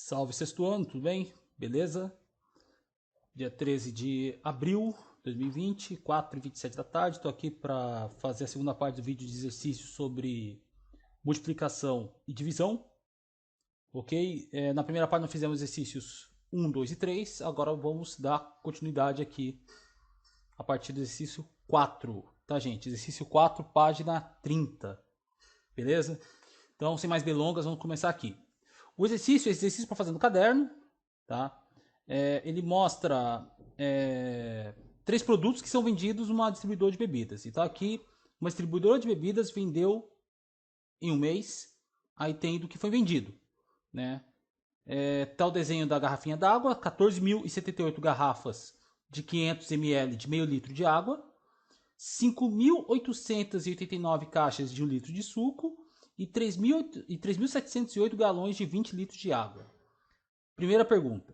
Salve sexto ano, tudo bem? Beleza? Dia 13 de abril de 2020, 4h27 da tarde. Estou aqui para fazer a segunda parte do vídeo de exercício sobre multiplicação e divisão. Ok? Na primeira parte nós fizemos exercícios 1, 2 e 3. Agora vamos dar continuidade aqui a partir do exercício 4. Tá, gente? Exercício 4, página 30. Beleza? Então, sem mais delongas, vamos começar aqui. O exercício para fazer no caderno, tá? Ele mostra 3 produtos que são vendidos numa distribuidora de bebidas. Então aqui, uma distribuidora de bebidas vendeu em um mês a item do que foi vendido, né? Tá o desenho da garrafinha d'água, 14.078 garrafas de 500 ml de meio litro de água, 5.889 caixas de 1 litro de suco e 3.708 galões de 20 litros de água. Primeira pergunta.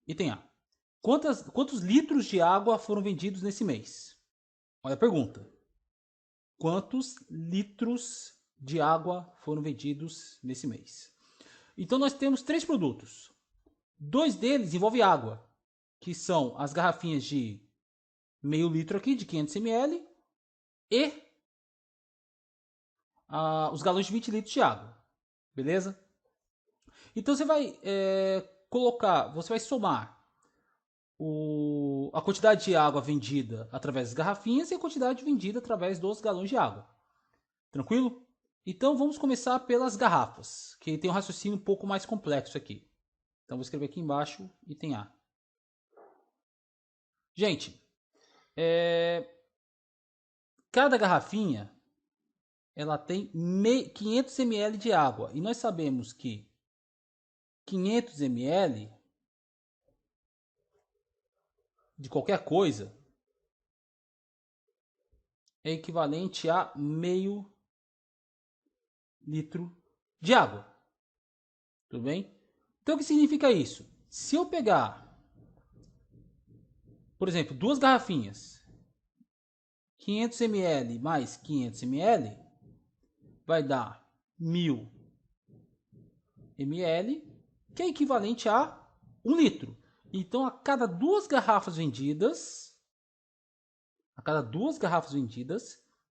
Item A. Quantos litros de água foram vendidos nesse mês? Olha a pergunta. Quantos litros de água foram vendidos nesse mês? Então nós temos 3 produtos. 2 deles envolvem água, que são as garrafinhas de meio litro aqui, de 500 ml, e os galões de 20 litros de água. Beleza? Então você vai você vai somar a quantidade de água vendida através das garrafinhas e a quantidade vendida através dos galões de água. Tranquilo? Então vamos começar pelas garrafas, que tem um raciocínio um pouco mais complexo aqui. Então vou escrever aqui embaixo, item A. Gente, cada garrafinha ela tem 500 ml de água. E nós sabemos que 500 ml de qualquer coisa é equivalente a meio litro de água. Tudo bem? Então o que significa isso? Se eu pegar, por exemplo, 2 garrafinhas, 500 ml mais 500 ml, vai dar 1.000 ml, que é equivalente a 1 litro. Então, a cada 2 garrafas vendidas,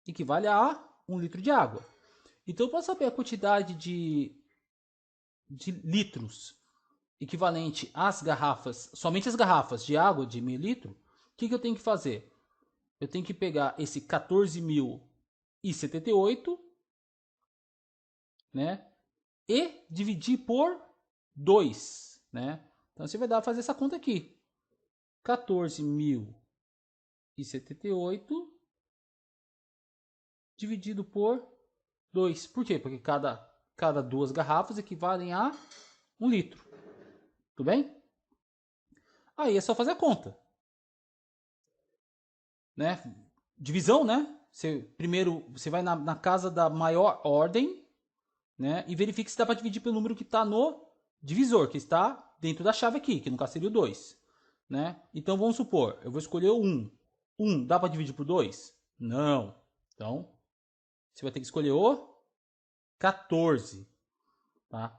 equivale a 1 litro de água. Então, para saber a quantidade de litros equivalente às garrafas, somente as garrafas de água de meio litro, o que eu tenho que fazer? Eu tenho que pegar esse 14.078, né? E dividir por 2, né? Então você vai dar fazer essa conta aqui. 14.078 dividido por 2. Por quê? Porque cada 2 garrafas equivalem a 1 litro. Tudo bem? Aí é só fazer a conta. Né? Divisão, né? Primeiro você vai na casa da maior ordem, né? E verifique se dá para dividir pelo número que está no divisor, que está dentro da chave aqui, que no caso seria o 2. Né? Então vamos supor, eu vou escolher o 1. 1 dá para dividir por 2? Não. Então, você vai ter que escolher o 14. Tá?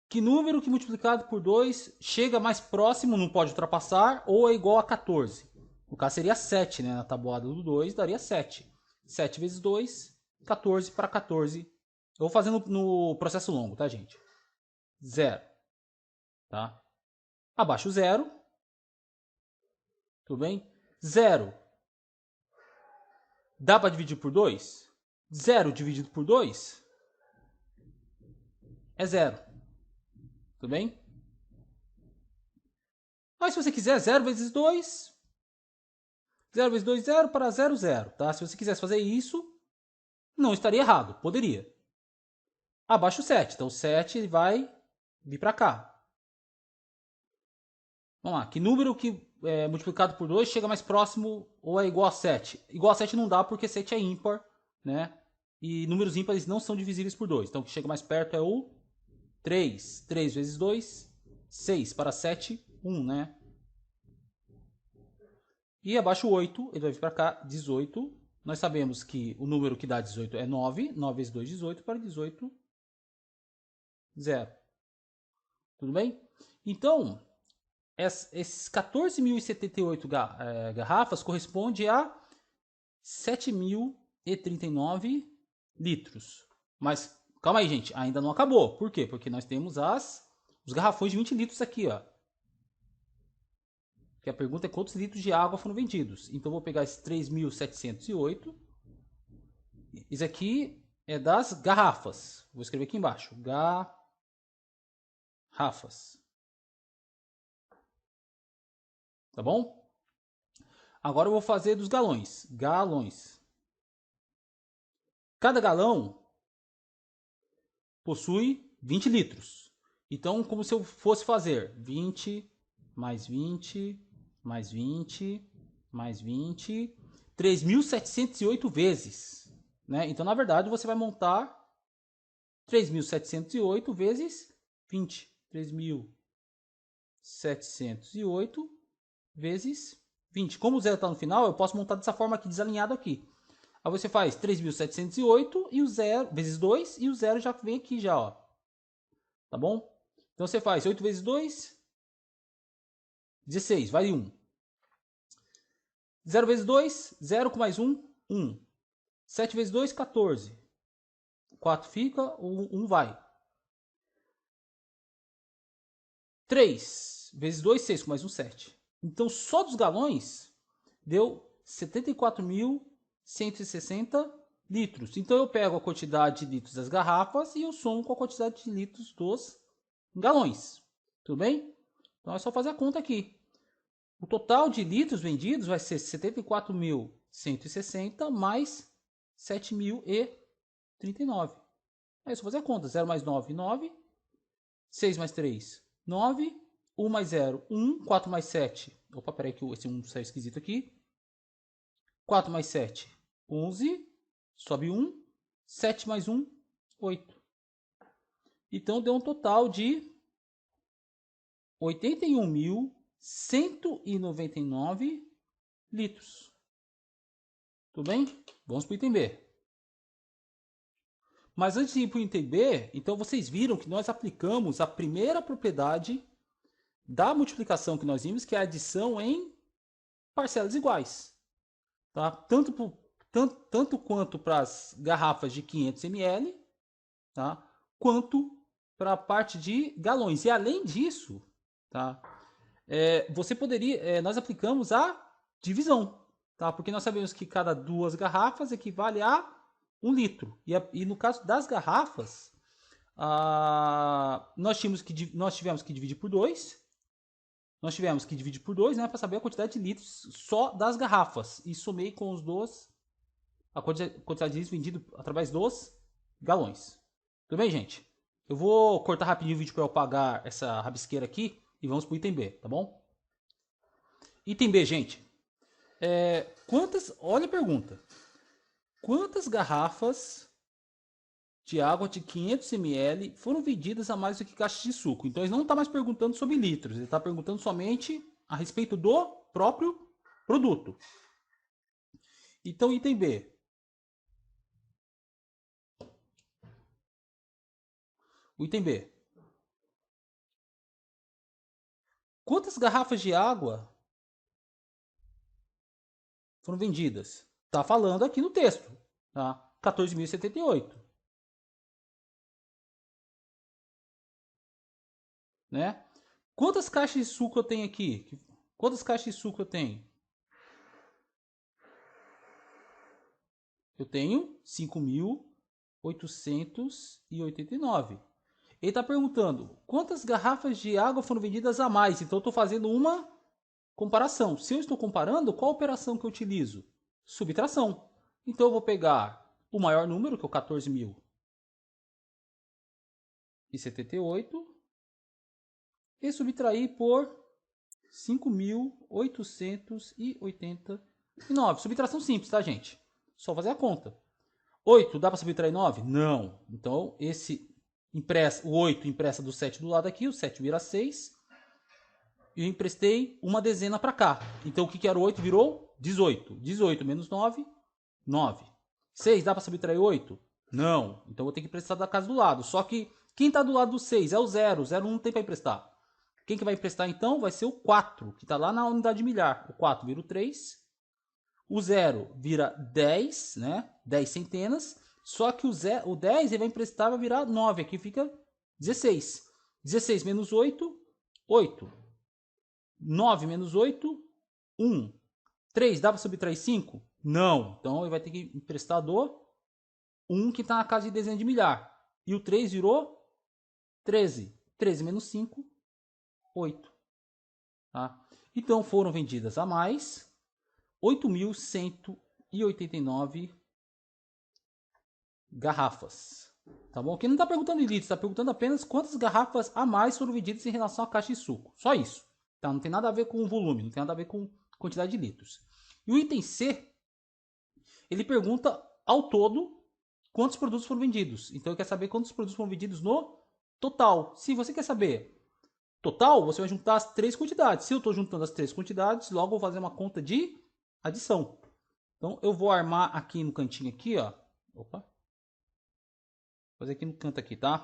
Que número que multiplicado por 2 chega mais próximo, não pode ultrapassar, ou é igual a 14? No caso seria 7, né? Na tabuada do 2 daria 7. 7 vezes 2, 14 para 14. Eu vou fazer no processo longo, tá, gente? 0. Tá? Abaixo 0. Tudo bem? 0. Dá para dividir por 2? 0 dividido por 2 é 0. Tudo bem? Mas se você quiser 0 vezes 2, 0 vezes 2, 0 para 0, 0. Tá? Se você quisesse fazer isso, não estaria errado. Poderia. Abaixo 7. Então 7 vai vir para cá. Vamos lá. Que número que multiplicado por 2 chega mais próximo ou é igual a 7? Igual a 7 não dá porque 7 é ímpar, né? E números ímpares não são divisíveis por 2. Então o que chega mais perto é o 3. 3 vezes 2, 6 para 7, 1, né? E abaixo 8, ele vai vir para cá, 18. Nós sabemos que o número que dá 18 é 9. 9 vezes 2, 18. Para 18, 0. Tudo bem? Então, esses 14.078 garrafas corresponde a 7.039 litros. Mas, calma aí, gente, ainda não acabou. Por quê? Porque nós temos os garrafões de 20 litros aqui, ó. Que a pergunta é quantos litros de água foram vendidos. Então, eu vou pegar esses 3.708. Isso aqui é das garrafas. Vou escrever aqui embaixo. Garrafas. Tá bom? Agora eu vou fazer dos galões. Galões. Cada galão possui 20 litros. Então, como se eu fosse fazer 20 mais 20 mais 20 mais 20, 3.708 vezes. Né? Então, na verdade, você vai montar 3.708 vezes 20. 3.708 vezes 20. Como o zero está no final, eu posso montar dessa forma aqui, desalinhado aqui. Aí você faz 3.708 e o 0 vezes 2 e o 0 já vem aqui já, ó. Tá bom? Então você faz 8 vezes 2, 16, vale 1. 0 vezes 2, 0 com mais 1, 1. 7 vezes 2, 14. 4 fica, o 1 vai. 3 vezes 2, 6 com mais 1, 7. Então só dos galões deu 74.160 litros. Então eu pego a quantidade de litros das garrafas e eu somo com a quantidade de litros dos galões. Tudo bem? Então é só fazer a conta aqui. O total de litros vendidos vai ser 74.160 mais 7.039. É só fazer a conta. 0 mais 9, 9. 6 mais 3, 9. 1 mais 0, 1. 4 mais 7. Opa, peraí que esse 1 saiu esquisito aqui. 4 mais 7, 11. Sobe 1. 7 mais 1, 8. Então deu um total de 81.199 litros. Tudo bem? Vamos para o item B. Mas antes de ir para o item B, então vocês viram que nós aplicamos a primeira propriedade da multiplicação que nós vimos, que é a adição em parcelas iguais. Tá? Tanto quanto para as garrafas de 500 ml, tá? Quanto para a parte de galões. E além disso, tá? Nós aplicamos a divisão, tá? Porque nós sabemos que cada 2 garrafas equivale a 1 litro. E no caso das garrafas, nós tivemos que dividir por 2. Nós tivemos que dividir por 2, né, para saber a quantidade de litros só das garrafas. E somei com os dois a quantidade de litros vendido através dos galões. Tudo bem, gente? Eu vou cortar rapidinho o vídeo para eu apagar essa rabisqueira aqui e vamos para o item B, tá bom? Item B, gente. Olha a pergunta. Quantas garrafas de água de 500 ml foram vendidas a mais do que caixas de suco? Então, ele não está mais perguntando sobre litros. Ele está perguntando somente a respeito do próprio produto. Então, item B. O item B. Quantas garrafas de água foram vendidas? Está falando aqui no texto. Tá? 14.078. Né? Quantas caixas de suco eu tenho aqui? Quantas caixas de suco eu tenho? Eu tenho 5.889. Ele está perguntando quantas garrafas de água foram vendidas a mais. Então eu estou fazendo uma comparação. Se eu estou comparando, qual operação que eu utilizo? Subtração. Então eu vou pegar o maior número, que é o 14.078, e subtrair por 5.889. Subtração simples, tá, gente? Só fazer a conta. 8, dá para subtrair 9? Não. Então, o 8 empresta do 7 do lado aqui, o 7 vira 6. E eu emprestei uma dezena para cá. Então, o que era o 8 virou 18. 18 menos 9, 9. 6, dá para subtrair 8? Não. Então, eu vou ter que emprestar da casa do lado. Só que Quem está do lado do 6 é o 0. O 0 não tem para emprestar. Quem que vai emprestar então vai ser o 4, que está lá na unidade milhar. O 4 vira o 3. O 0 vira 10, né? 10 centenas. Só que o 10 ele vai emprestar, vai virar 9. Aqui fica 16. 16 menos 8, 8. 9 menos 8, 1. 3, dá para subtrair 5? Não. Então ele vai ter que emprestar do 1 que está na casa de dezenas de milhar. E o 3 virou 13. 13 menos 5, 8. Tá? Então foram vendidas a mais 8.189 garrafas. Tá bom? Aqui não está perguntando em litros, está perguntando apenas quantas garrafas a mais foram vendidas em relação à caixa de suco. Só isso. Tá? Não tem nada a ver com o volume, não tem nada a ver com quantidade de litros. E o item C, ele pergunta ao todo quantos produtos foram vendidos. Então ele quer saber quantos produtos foram vendidos no total. Se você quer saber total, você vai juntar as 3 quantidades. Se eu estou juntando as 3 quantidades, logo eu vou fazer uma conta de adição. Então eu vou armar aqui no cantinho aqui, ó. Opa. Vou fazer aqui no canto aqui, tá?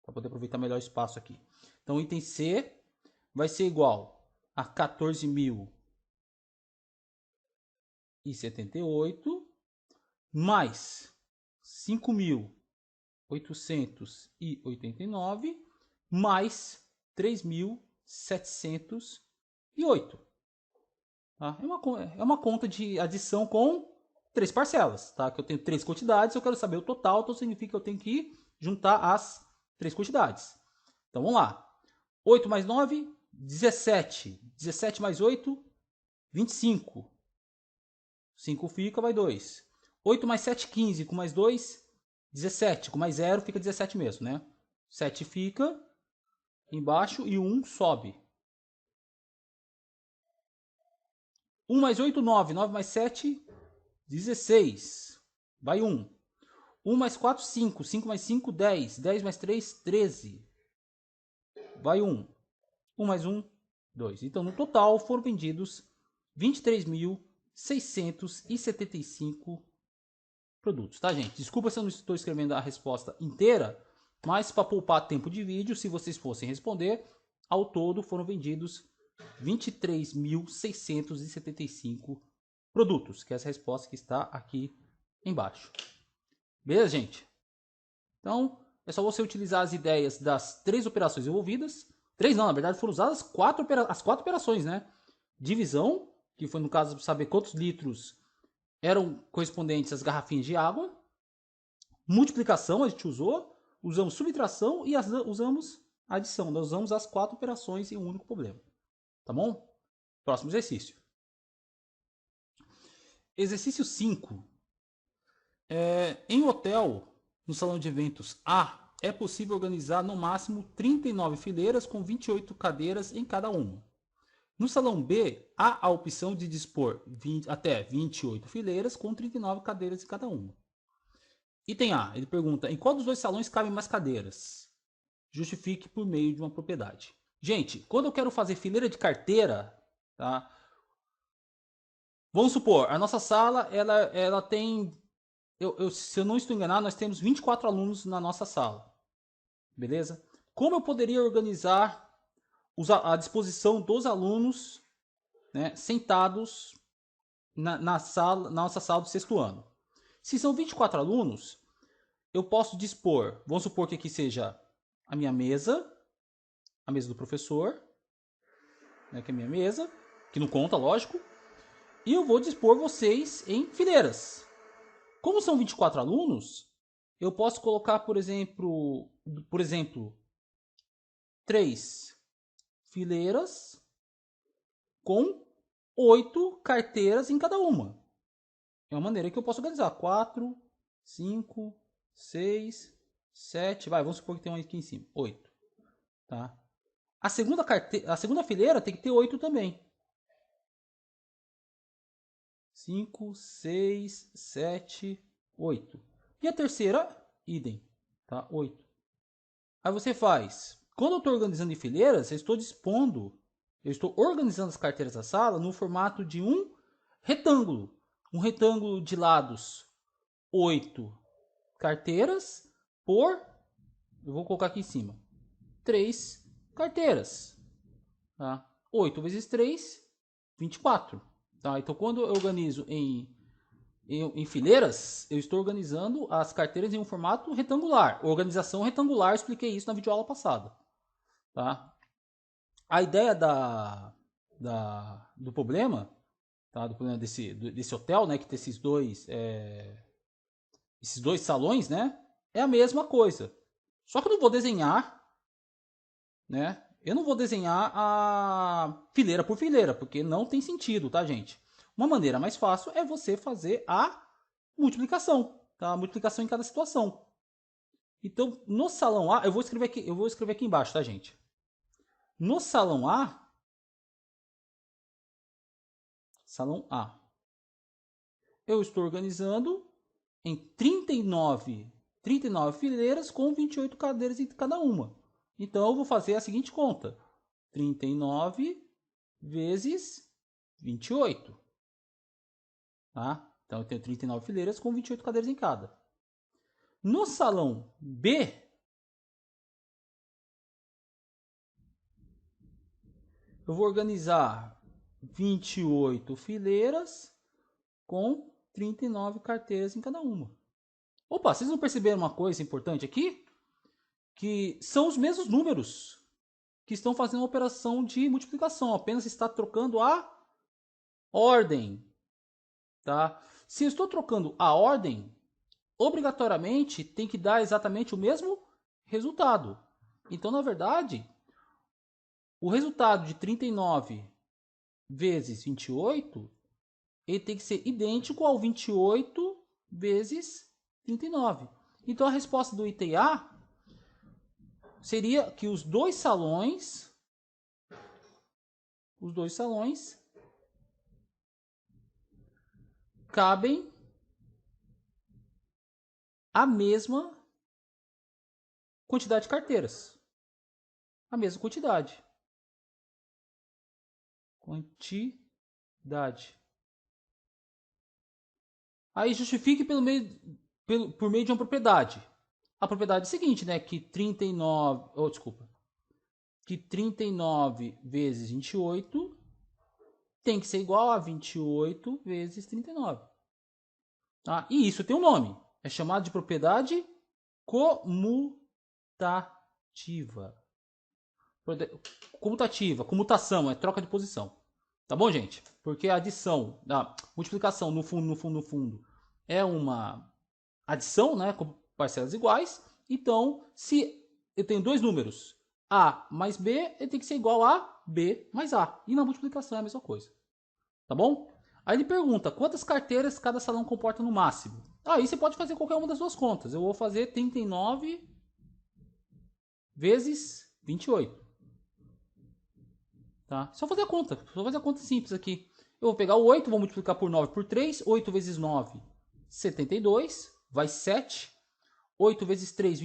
Para poder aproveitar melhor o espaço aqui. Então o item C vai ser igual a 14.078 mais 5.889 mais 3.708. Tá? É uma conta de adição com 3 parcelas. Tá? Que eu tenho 3 quantidades, eu quero saber o total, então significa que eu tenho que juntar as 3 quantidades. Então vamos lá. 8 mais 9, 17. 17 mais 8, 25. 5 fica, vai 2. 8 mais 7, 15. Com mais 2, 17. Com mais 0 fica 17 mesmo, né? 7 fica embaixo e 1 sobe. 1 mais 8, 9. 9 mais 7, 16. Vai 1. 1 mais 4, 5. 5 mais 5, 10. 10 mais 3, 13. Vai 1. 1 mais 1, 2. Então, no total, foram vendidos 23.675 produtos, tá, gente? Desculpa se eu não estou escrevendo a resposta inteira, mas para poupar tempo de vídeo, se vocês fossem responder, ao todo foram vendidos 23.675 produtos, que é essa resposta que está aqui embaixo. Beleza, gente? Então, é só você utilizar as ideias das 3 operações envolvidas. 3 não, na verdade foram usadas as 4 operações, né? Divisão, que foi no caso saber quantos litros eram correspondentes às garrafinhas de água. Multiplicação a gente usou. Usamos subtração e usamos adição. Nós usamos as 4 operações em um único problema. Tá bom? Próximo exercício. Exercício 5. Em hotel, no salão de eventos A, é possível organizar no máximo 39 fileiras com 28 cadeiras em cada uma. No salão B, há a opção de dispor até 28 fileiras com 39 cadeiras em cada uma. Item A, ele pergunta, em qual dos 2 salões cabem mais cadeiras? Justifique por meio de uma propriedade. Gente, quando eu quero fazer fileira de carteira, tá? Vamos supor, a nossa sala, ela tem, se eu não estou enganado, nós temos 24 alunos na nossa sala. Beleza? Como eu poderia organizar a disposição dos alunos, né, sentados na nossa sala do 6º ano? Se são 24 alunos, eu posso dispor, vamos supor que aqui seja a minha mesa, a mesa do professor, né, que é a minha mesa, que não conta, lógico, e eu vou dispor vocês em fileiras. Como são 24 alunos, eu posso colocar, por exemplo, 3 fileiras com 8 carteiras em cada uma. É uma maneira que eu posso organizar. 4, 5, 6, 7. Vamos supor que tem um aqui em cima. 8. Tá? A segunda fileira tem que ter 8 também. 5, 6, 7, 8. E a terceira, idem. Tá? 8. Aí você faz. Quando eu estou organizando em fileiras, eu estou organizando as carteiras da sala no formato de um retângulo. Um retângulo de lados 8 carteiras por eu vou colocar aqui em cima, 3 carteiras. Tá? 8 vezes 3, 24. Tá? Então, quando eu organizo em fileiras, eu estou organizando as carteiras em um formato retangular. Organização retangular, expliquei isso na videoaula passada. Tá? A ideia do problema, tá? Do problema desse hotel, né, que tem esses dois salões, né, é a mesma coisa. Só que eu não vou desenhar, né? Eu não vou desenhar a fileira por fileira, porque não tem sentido, tá, gente? Uma maneira mais fácil é você fazer a multiplicação, tá? A multiplicação em cada situação. Então, no salão A, eu vou escrever aqui embaixo, tá, gente? No salão A, eu estou organizando em 39 fileiras com 28 cadeiras em cada uma. Então, eu vou fazer a seguinte conta. 39 vezes 28. Tá? Então, eu tenho 39 fileiras com 28 cadeiras em cada. No salão B, eu vou organizar 28 fileiras com 39 carteiras em cada uma. Opa, vocês não perceberam uma coisa importante aqui? Que são os mesmos números que estão fazendo a operação de multiplicação. Apenas está trocando a ordem. Tá? Se eu estou trocando a ordem, obrigatoriamente tem que dar exatamente o mesmo resultado. Então, na verdade, o resultado de 39 vezes 28, ele tem que ser idêntico ao 28 vezes 39. Então, a resposta do item A seria que os dois salões cabem a mesma quantidade de carteiras. A mesma quantidade. Aí justifique por meio de uma propriedade. A propriedade é a seguinte, né? Que 39 vezes 28 tem que ser igual a 28 vezes 39. Tá? E isso tem um nome. É chamado de propriedade comutativa. Comutação, é troca de posição. Tá bom, gente? Porque a adição, a multiplicação no fundo, é uma adição, né? Com parcelas iguais. Então, se eu tenho dois números, A mais B, ele tem que ser igual a B mais A. E na multiplicação é a mesma coisa. Tá bom? Aí ele pergunta, quantas carteiras cada salão comporta no máximo? Aí você pode fazer qualquer uma das duas contas. Eu vou fazer 39 vezes 28. Tá? Só fazer a conta. Só fazer a conta simples aqui. Eu vou pegar o 8, vou multiplicar por 9 por 3. 8 vezes 9, 72. Vai 7. 8 vezes 3,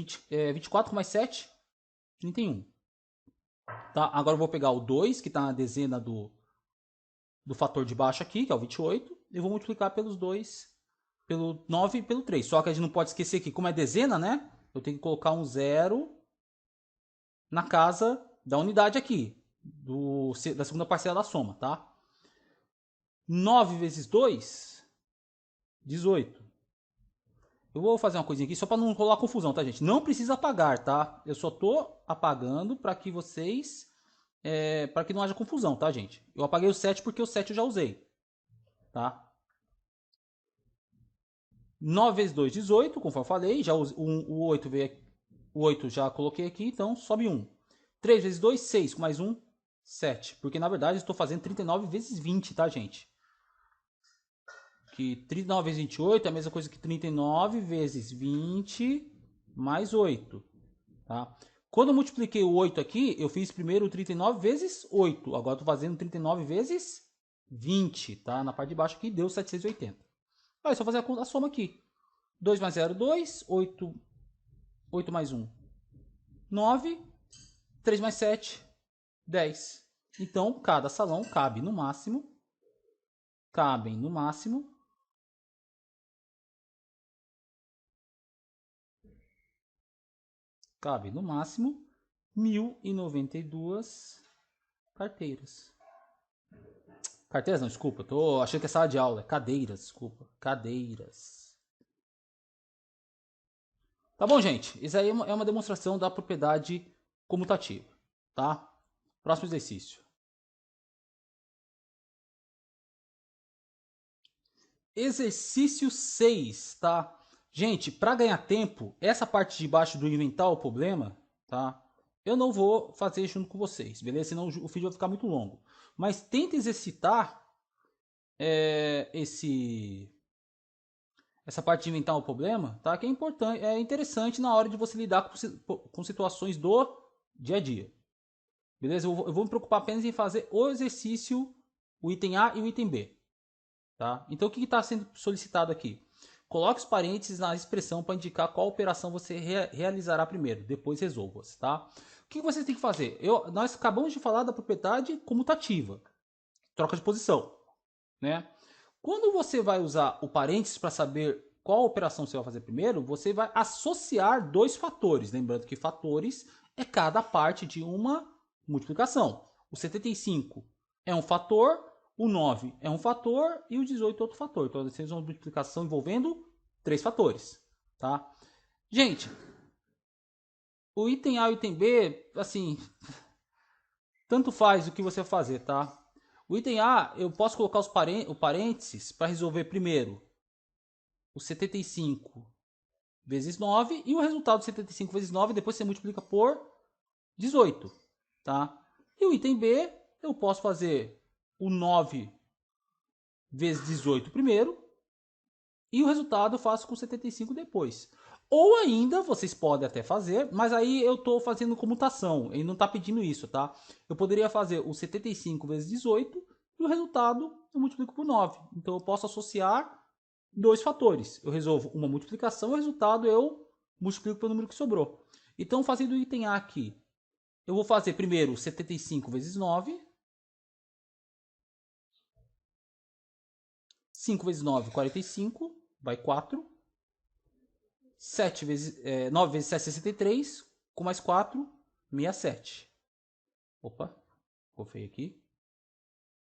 24 mais 7, 31. Tá? Agora eu vou pegar o 2, que está na dezena do fator de baixo aqui, que é o 28. E vou multiplicar pelos 2, pelo 9 e pelo 3. Só que a gente não pode esquecer que, como é dezena, né? Eu tenho que colocar um 0 na casa da unidade aqui. Da segunda parcela da soma, tá? 9 vezes 2, 18. Eu vou fazer uma coisinha aqui só para não rolar confusão, tá, gente? Não precisa apagar, tá? Eu só tô apagando para que vocês... para que não haja confusão, tá, gente? Eu apaguei o 7 porque o 7 eu já usei, tá? 9 vezes 2, 18, conforme eu falei. Já o 8 veio, o 8 já coloquei aqui, então sobe 1. 3 vezes 2, 6. Com mais 1, 7. Porque, na verdade, eu estou fazendo 39 vezes 20, tá, gente? Que 39 vezes 28 é a mesma coisa que 39 vezes 20 mais 8. Tá? Quando eu multipliquei o 8 aqui, eu fiz primeiro o 39 vezes 8. Agora estou fazendo 39 vezes 20. Tá? Na parte de baixo aqui deu 780. Aí é só fazer a soma aqui. 2 mais 0, 2. 8 mais 1, 9. 3 mais 7, 10. Então, cada salão cabem no máximo Cabe no máximo 1.092 carteiras. Carteiras não, desculpa. Tô achando que é sala de aula. Cadeiras, desculpa. Cadeiras. Tá bom, gente? Isso aí é uma demonstração da propriedade comutativa. Tá? Próximo exercício. Exercício 6, tá? Gente, para ganhar tempo, essa parte de baixo do inventar o problema, tá? Eu não vou fazer junto com vocês, beleza? Senão o vídeo vai ficar muito longo. Mas tenta exercitar essa parte de inventar o problema, tá? Que é importante, é interessante na hora de você lidar com situações do dia a dia. Beleza? Eu vou me preocupar apenas em fazer o exercício, o item A e o item B. Tá? Então o que está sendo solicitado aqui? Coloque os parênteses na expressão para indicar qual operação você realizará primeiro, depois resolva-as. Tá? O que você tem que fazer? Nós acabamos de falar da propriedade comutativa, troca de posição. Né? Quando você vai usar o parênteses para saber qual operação você vai fazer primeiro, você vai associar dois fatores. Lembrando que fatores é cada parte de uma multiplicação. O 75 é um fator, o 9 é um fator e o 18 é outro fator. Então, vocês vão uma multiplicação envolvendo 3 fatores. Tá? Gente, o item A e o item B, assim, tanto faz o que você vai fazer, tá? O item A, eu posso colocar o parênteses para resolver primeiro o 75 vezes 9 e o resultado de 75 vezes 9 depois você multiplica por 18, tá? E o item B, eu posso fazer o 9 vezes 18 primeiro e o resultado eu faço com 75 depois. Ou ainda, vocês podem até fazer, mas aí eu estou fazendo comutação, ele não está pedindo isso, tá? Eu poderia fazer o 75 vezes 18 e o resultado eu multiplico por 9. Então eu posso associar dois fatores. Eu resolvo uma multiplicação e o resultado eu multiplico pelo número que sobrou. Então, fazendo o item A aqui, eu vou fazer primeiro 75 vezes 9. 5 vezes 9, 45, vai 4. 9 vezes 7, 63, com mais 4, 67. Opa, ficou feio aqui.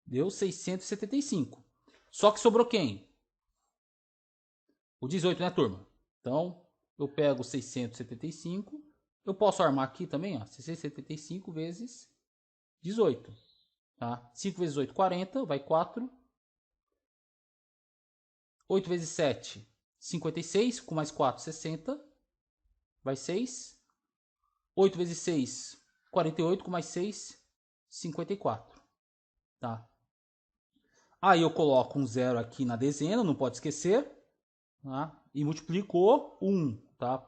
Deu 675. Só que sobrou quem? O 18, né, turma? Então, eu pego 675. Eu posso armar aqui também, ó. 675 vezes 18. Tá? 5 vezes 8, 40. Vai 4. 8 vezes 7, 56. Com mais 4, 60. Vai 6. 8 vezes 6, 48. Com mais 6, 54. Tá? Aí eu coloco um zero aqui na dezena, não pode esquecer. Tá? E multiplicou 1. Tá?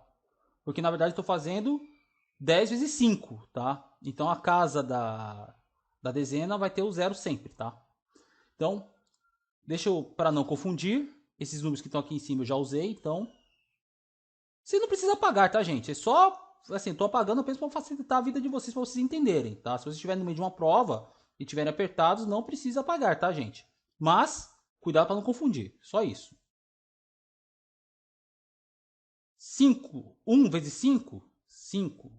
Porque na verdade estou fazendo 10 vezes 5. Tá? Então a casa da dezena vai ter o zero sempre. Tá? Então, deixa eu, para não confundir, esses números que estão aqui em cima eu já usei. Então, você não precisa apagar, tá, gente? É só, assim, tô apagando apenas para facilitar a vida de vocês, para vocês entenderem, tá? Se vocês estiverem no meio de uma prova e estiverem apertados, não precisa apagar, tá, gente? Mas, cuidado para não confundir, só isso. 5, 1 vezes 5, 5.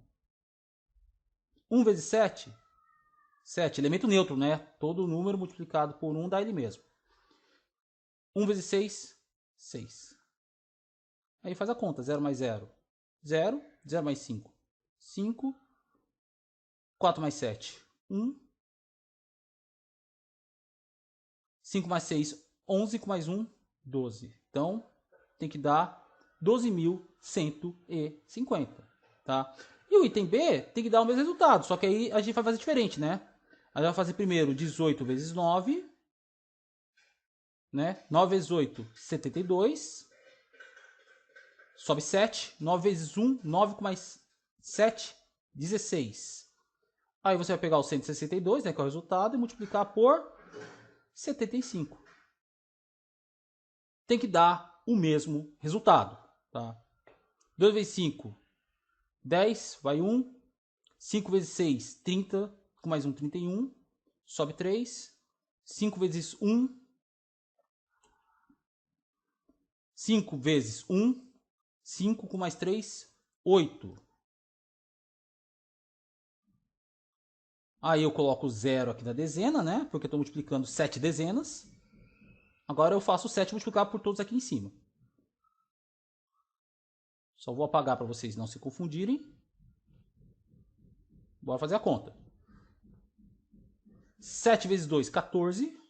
1 vezes 7, 7. Elemento neutro, né? Todo número multiplicado por 1 dá ele mesmo. 1 vezes 6, 6. Aí faz a conta, 0 mais 0, 0, 0 mais 5, 5, 4 mais 7, 1, 5 mais 6, 11, com mais 1, 12. Então, tem que dar 12.150, tá? E o item B tem que dar o mesmo resultado, só que aí a gente vai fazer diferente, né? A gente vai fazer primeiro 18 vezes 9, né? 9 vezes 8, 72. Sobe 7. 9 vezes 1, 9 com mais 7, 16. Aí você vai pegar o 162, né, que é o resultado, e multiplicar por 75. Tem que dar o mesmo resultado. Tá? 2 vezes 5, 10, vai 1. 5 vezes 6, 30, com mais 1, 31. Sobe 3. 5 vezes 1, 5 vezes 1, 5 com mais 3, 8. Aí eu coloco 0 aqui na dezena, né? Porque eu estou multiplicando 7 dezenas. Agora eu faço 7 multiplicado por todos aqui em cima. Só vou apagar para vocês não se confundirem. Bora fazer a conta. 7 vezes 2, 14.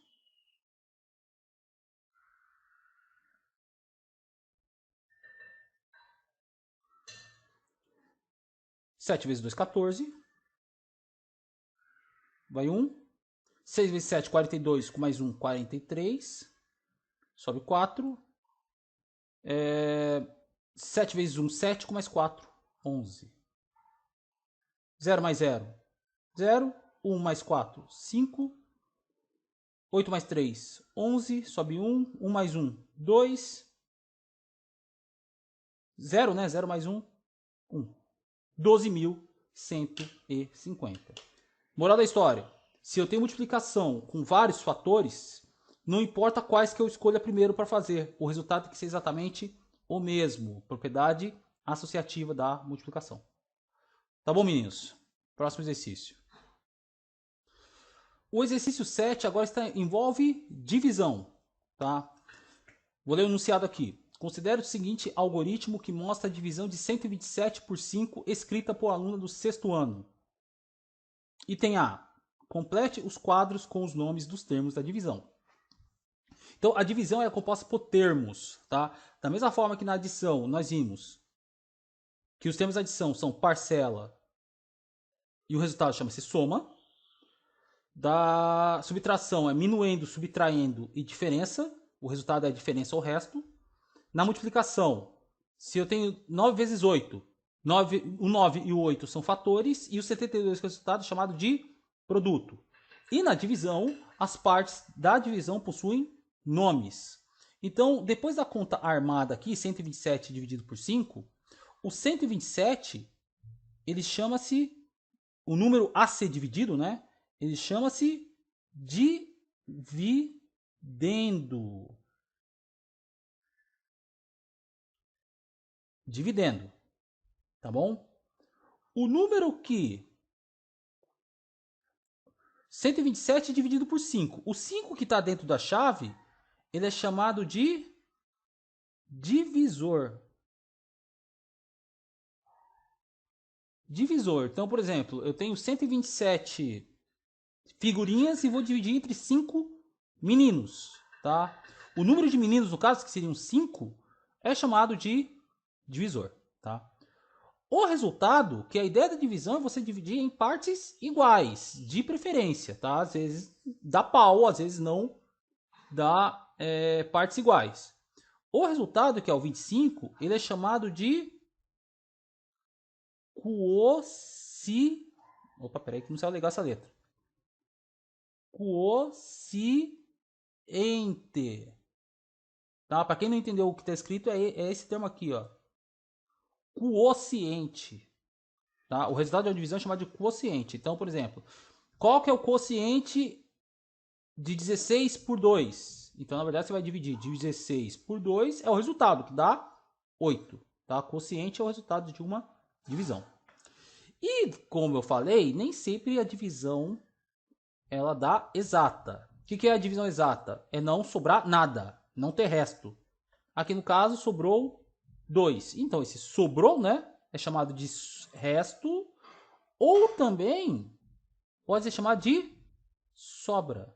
7 vezes 2, 14. Vai 1. 6 vezes 7, 42. Com mais 1, 43. Sobe 4. 7 vezes 1, 7. Com mais 4, 11. 0 mais 0, 0. 1 mais 4, 5. 8 mais 3, 11. Sobe 1. 1 mais 1, 2. 0, né? 0 mais 1, 1. 12.150. Moral da história. Se eu tenho multiplicação com vários fatores, não importa quais que eu escolha primeiro para fazer, o resultado tem que ser exatamente o mesmo. Propriedade associativa da multiplicação. Tá bom, meninos? Próximo exercício. O exercício 7 agora envolve divisão. Tá? Vou ler o enunciado aqui. Considere o seguinte algoritmo que mostra a divisão de 127 por 5 escrita por aluna do 6º ano. Item A. Complete os quadros com os nomes dos termos da divisão. Então, a divisão é composta por termos. Tá? Da mesma forma que na adição nós vimos que os termos da adição são parcela e o resultado chama-se soma. Da subtração é minuendo, subtraindo e diferença. O resultado é a diferença ou resto. Na multiplicação, se eu tenho 9 vezes 8, o 9 e o 8 são fatores e o 72 que é o resultado é chamado de produto. E na divisão, as partes da divisão possuem nomes. Então, depois da conta armada aqui, 127 dividido por 5, o 127, ele chama-se, o número a ser dividido, né? Ele chama-se dividendo. Dividendo, tá bom? O número que 127 dividido por 5. O 5 que está dentro da chave, ele é chamado de divisor. Divisor. Então, por exemplo, eu tenho 127 figurinhas e vou dividir entre 5 meninos, tá? O número de meninos, no caso, que seriam 5, é chamado de divisor, tá? O resultado, que a ideia da divisão é você dividir em partes iguais, de preferência, tá? Às vezes dá pau, às vezes não dá partes iguais. O resultado, que é o 25, ele é chamado de Opa, peraí que não saiu legal essa letra. Quociente. Tá? Para quem não entendeu o que está escrito, é esse termo aqui, ó. Quociente. Tá? O resultado de uma divisão é chamado de quociente. Então, por exemplo, qual que é o quociente de 16 por 2? Então, na verdade, você vai dividir 16 por 2, é o resultado, que dá 8. Tá? Quociente é o resultado de uma divisão. E, como eu falei, nem sempre a divisão ela dá exata. O que é a divisão exata? É não sobrar nada, não ter resto. Aqui no caso, sobrou 2. Então, esse sobrou, né? É chamado de resto, ou também pode ser chamado de sobra.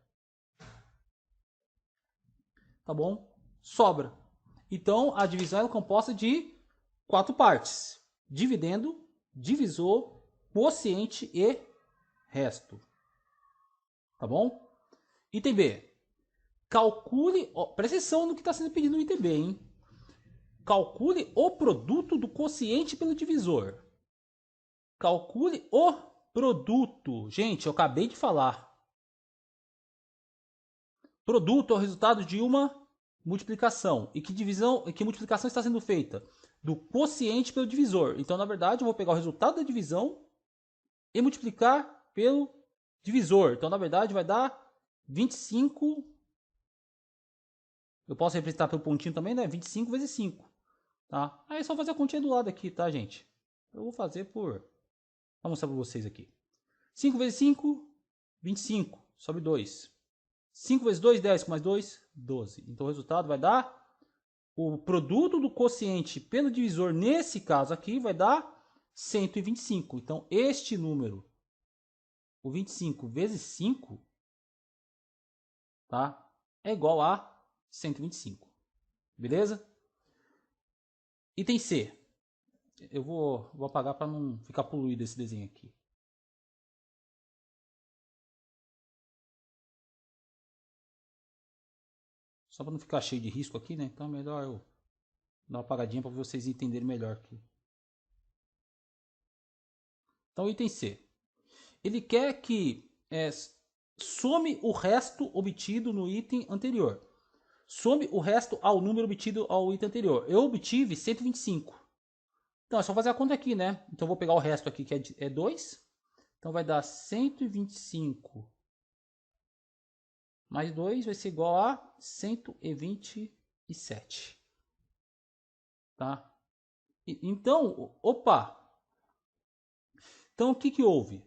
Tá bom? Sobra. Então, a divisão é composta de 4 partes: dividendo, divisor, quociente e resto. Tá bom? Item B. Calcule, presta atenção no que está sendo pedido no item B, hein? Calcule o produto do quociente pelo divisor. Calcule o produto. Gente, eu acabei de falar. Produto é o resultado de uma multiplicação. E que multiplicação está sendo feita? Do quociente pelo divisor. Então, na verdade, eu vou pegar o resultado da divisão e multiplicar pelo divisor. Então, na verdade, vai dar 25. Eu posso representar pelo pontinho também, né? 25 vezes 5. Tá? Aí é só fazer a continha do lado aqui, tá, gente? Eu vou fazer por... Vou mostrar para vocês aqui. 5 vezes 5, 25. Sobe 2. 5 vezes 2, 10. Com mais 2, 12. Então o resultado vai dar... O produto do quociente pelo divisor, nesse caso aqui, vai dar 125. Então, este número, o 25 vezes 5, tá? É igual a 125. Beleza? Item C. Eu vou apagar para não ficar poluído esse desenho aqui. Só para não ficar cheio de risco aqui, né? Então é melhor eu dar uma apagadinha para vocês entenderem melhor aqui. Então, item C. Ele quer que some o resto obtido no item anterior. Some o resto ao número obtido ao item anterior. Eu obtive 125. Então, é só fazer a conta aqui, né? Então, eu vou pegar o resto aqui, que é 2. Então, vai dar 125 mais 2 vai ser igual a 127. Tá? Então, opa! Então, o que que houve?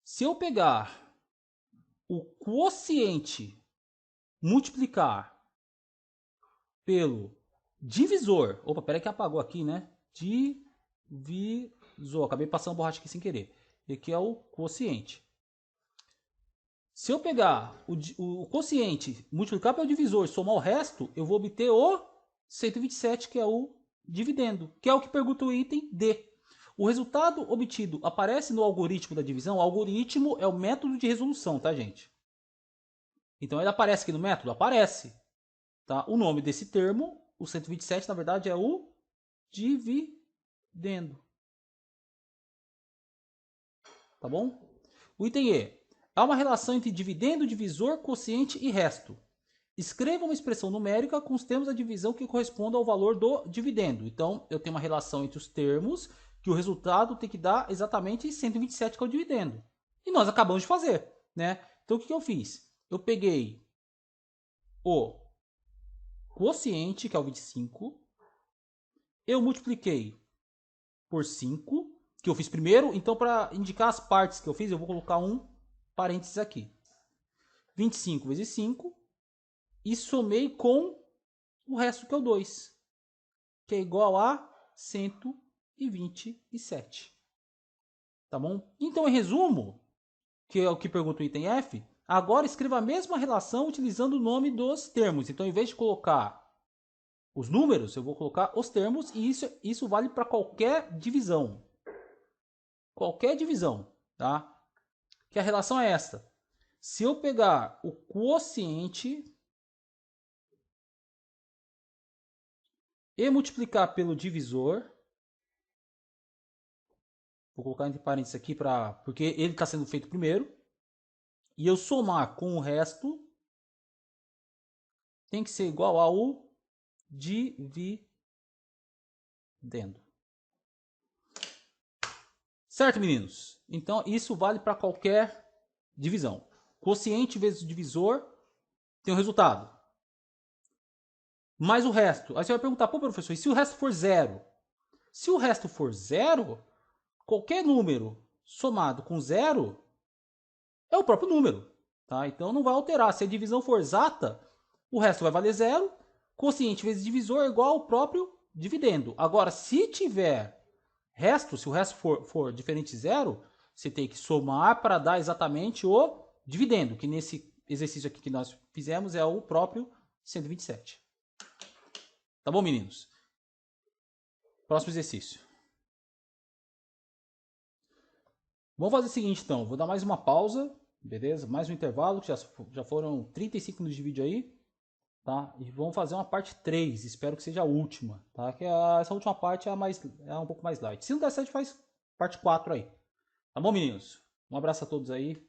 Se eu pegar o quociente, multiplicar pelo divisor... Opa, peraí que apagou aqui, né? Divisor. Acabei passando borracha aqui sem querer. E aqui é o quociente. Se eu pegar o quociente, multiplicar pelo divisor e somar o resto, eu vou obter o 127, que é o dividendo, que é o que pergunta o item D. O resultado obtido aparece no algoritmo da divisão. O algoritmo é o método de resolução, tá, gente? Então ele aparece aqui no método? Aparece. Tá? O nome desse termo, o 127, na verdade, é o dividendo. Tá bom? O item E. Há uma relação entre dividendo, divisor, quociente e resto. Escreva uma expressão numérica com os termos da divisão que correspondam ao valor do dividendo. Então, eu tenho uma relação entre os termos, que o resultado tem que dar exatamente 127, que é o dividendo. E nós acabamos de fazer, né? Então, o que eu fiz? Eu peguei o quociente, que é o 25. Eu multipliquei por 5, que eu fiz primeiro. Então, para indicar as partes que eu fiz, eu vou colocar um parênteses aqui. 25 vezes 5. E somei com o resto, que é o 2. Que é igual a 127. Tá bom? Então, em resumo, que é o que pergunta o item F, agora escreva a mesma relação utilizando o nome dos termos. Então, em vez de colocar os números, eu vou colocar os termos, e isso vale para qualquer divisão. Qualquer divisão, tá? Que a relação é esta. Se eu pegar o quociente e multiplicar pelo divisor, vou colocar entre parênteses aqui, porque ele está sendo feito primeiro, e eu somar com o resto, tem que ser igual ao dividendo. Certo, meninos? Então, isso vale para qualquer divisão. Quociente vezes divisor tem o resultado. Mais o resto. Aí você vai perguntar, pô, professor, e se o resto for zero? Se o resto for zero, qualquer número somado com zero é o próprio número. Tá? Então, não vai alterar. Se a divisão for exata, o resto vai valer zero. Quociente vezes divisor é igual ao próprio dividendo. Agora, se tiver resto, se o resto for diferente de zero, você tem que somar para dar exatamente o dividendo, que nesse exercício aqui que nós fizemos é o próprio 127. Tá bom, meninos? Próximo exercício. Vamos fazer o seguinte, então. Vou dar mais uma pausa, beleza? Mais um intervalo, que já foram 35 minutos de vídeo aí. Tá? E vamos fazer uma parte 3, espero que seja a última, tá? Que essa última parte é um pouco mais light. Se não der certo, faz parte 4 aí. Tá bom, meninos? Um abraço a todos aí.